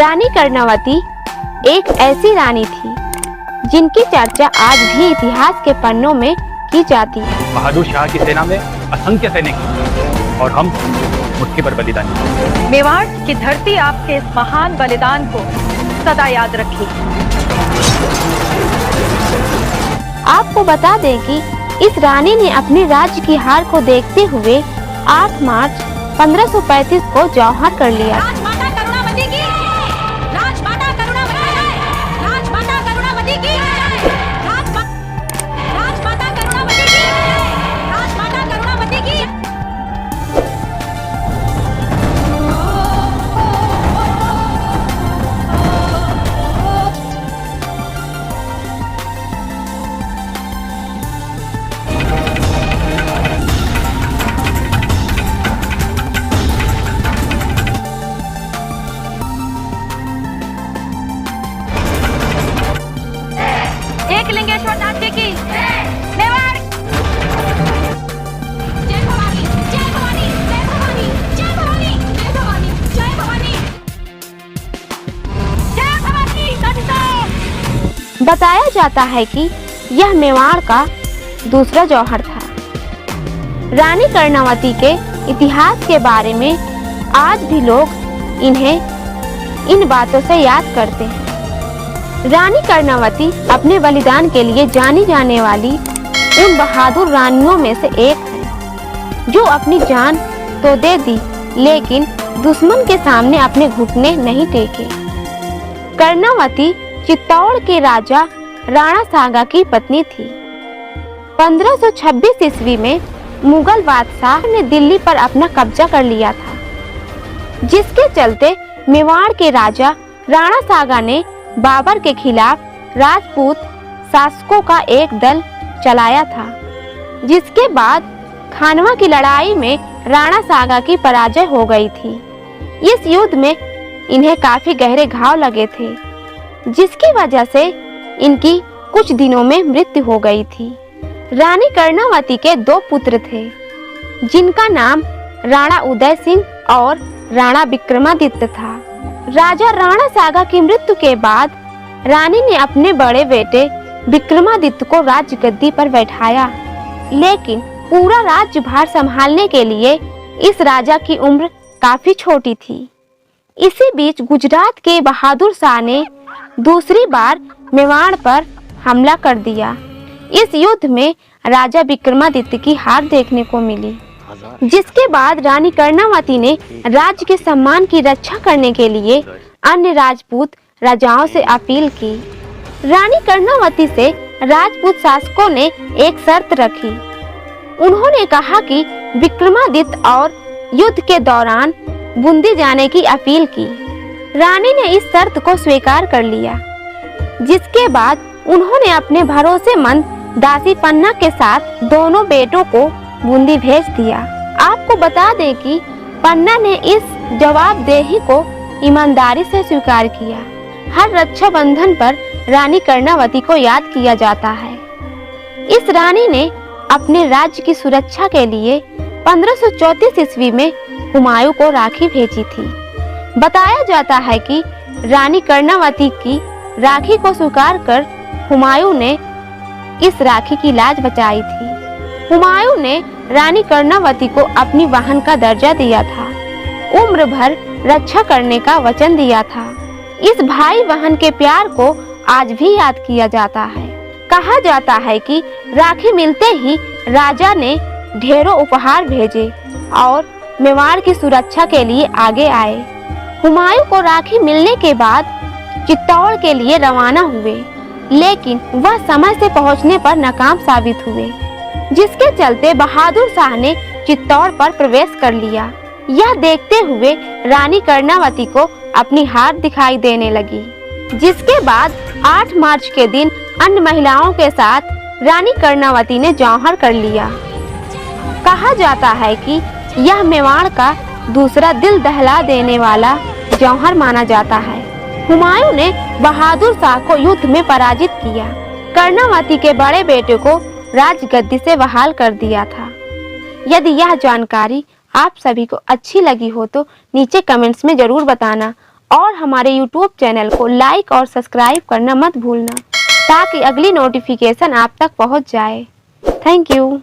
रानी कर्णावती एक ऐसी रानी थी जिनकी चर्चा आज भी इतिहास के पन्नों में की जाती है। बहादुर शाह की सेना में असंख्य सैनिक हैं और हम मुट्ठी भर बलिदानी। मेवाड़ की धरती आपके इस महान बलिदान को सदा याद रखेगी। आपको बता दें कि इस रानी ने अपने राज्य की हार को देखते हुए 8 मार्च 1535 को जौहर कर लिया। राजमाता करुणावती की जय! राजमाता करुणावती की जय! राजमाता करुणावती की जय! राजमाता करुणावती की जय! राजमाता करुणावती की जय! एकलिंगेश्वर नाथ जी की मेवाड़ जय भवानी जय भवानी जय भवानी जय भवानी जय भवानी जय भवानी जय भवानी सत्य। बताया जाता है कि यह मेवाड़ का दूसरा जौहर था। रानी कर्णावती के इतिहास के बारे में आज भी लोग इन्हें इन बातों से याद करते हैं। रानी कर्णावती अपने बलिदान के लिए जानी जाने वाली उन बहादुर रानियों में से एक है जो अपनी जान तो दे दी लेकिन दुश्मन के सामने अपने घुटने नहीं टेके। कर्णावती चित्तौड़ के राजा राणा सागा की पत्नी थी। 1526 ईस्वी में मुगल बादशाह ने दिल्ली पर अपना कब्जा कर लिया था, जिसके चलते मेवाड़ के राजा राणा सागा ने बाबर के खिलाफ राजपूत शासकों का एक दल चलाया था, जिसके बाद खानवा की लड़ाई में राणा सागा की पराजय हो गई थी। इस युद्ध में इन्हें काफी गहरे घाव लगे थे, जिसकी वजह से इनकी कुछ दिनों में मृत्यु हो गई थी। रानी कर्णावती के 2 पुत्र थे, जिनका नाम राणा उदय सिंह और राणा विक्रमादित्य था। राजा राणा सागा की मृत्यु के बाद रानी ने अपने बड़े बेटे विक्रमादित्य को राजगद्दी पर बैठाया, लेकिन पूरा राज्यभार संभालने के लिए इस राजा की उम्र काफी छोटी थी। इसी बीच गुजरात के बहादुर शाह ने दूसरी बार मेवाड़ पर हमला कर दिया। इस युद्ध में राजा विक्रमादित्य की हार देखने को मिली, जिसके बाद रानी कर्णावती ने राज्य के सम्मान की रक्षा करने के लिए अन्य राजपूत राजाओं से अपील की। रानी कर्णावती से राजपूत शासकों ने एक शर्त रखी। उन्होंने कहा कि विक्रमादित्य और युद्ध के दौरान बूंदी जाने की अपील की। रानी ने इस शर्त को स्वीकार कर लिया, जिसके बाद उन्होंने अपने भरोसेमंद दासी पन्ना के साथ दोनों बेटों को बूंदी भेज दिया। आपको बता दें कि पन्ना ने इस जवाबदेही को ईमानदारी से स्वीकार किया। हर रक्षाबंधन पर रानी कर्णावती को याद किया जाता है। इस रानी ने अपने राज्य की सुरक्षा के लिए 1534 ईस्वी में हुमायूं को राखी भेजी थी। बताया जाता है कि रानी कर्णावती की राखी को स्वीकार कर हुमायूं ने इस राखी की लाज बचाई थी। हुमायूं ने रानी कर्णावती को अपनी बहन का दर्जा दिया था, उम्र भर रक्षा करने का वचन दिया था। इस भाई बहन के प्यार को आज भी याद किया जाता है। कहा जाता है कि राखी मिलते ही राजा ने ढेरों उपहार भेजे और मेवाड़ की सुरक्षा के लिए आगे आए। हुमायूं को राखी मिलने के बाद चित्तौड़ के लिए रवाना हुए, लेकिन वह समय से पहुंचने पर नाकाम साबित हुए, जिसके चलते बहादुर शाह ने चित्तौड़ पर प्रवेश कर लिया। यह देखते हुए रानी कर्णावती को अपनी हार दिखाई देने लगी, जिसके बाद 8 मार्च के दिन अन्य महिलाओं के साथ रानी कर्णावती ने जौहर कर लिया। कहा जाता है कि यह मेवाड़ का दूसरा दिल दहला देने वाला जौहर माना जाता है। हुमायूं ने बहादुर शाह को युद्ध में पराजित किया। कर्णावती के बड़े बेटे को राजगद्दी से बहाल कर दिया था। यदि यह जानकारी आप सभी को अच्छी लगी हो तो नीचे कमेंट्स में जरूर बताना और हमारे YouTube चैनल को लाइक और सब्सक्राइब करना मत भूलना ताकि अगली नोटिफिकेशन आप तक पहुंच जाए। Thank you.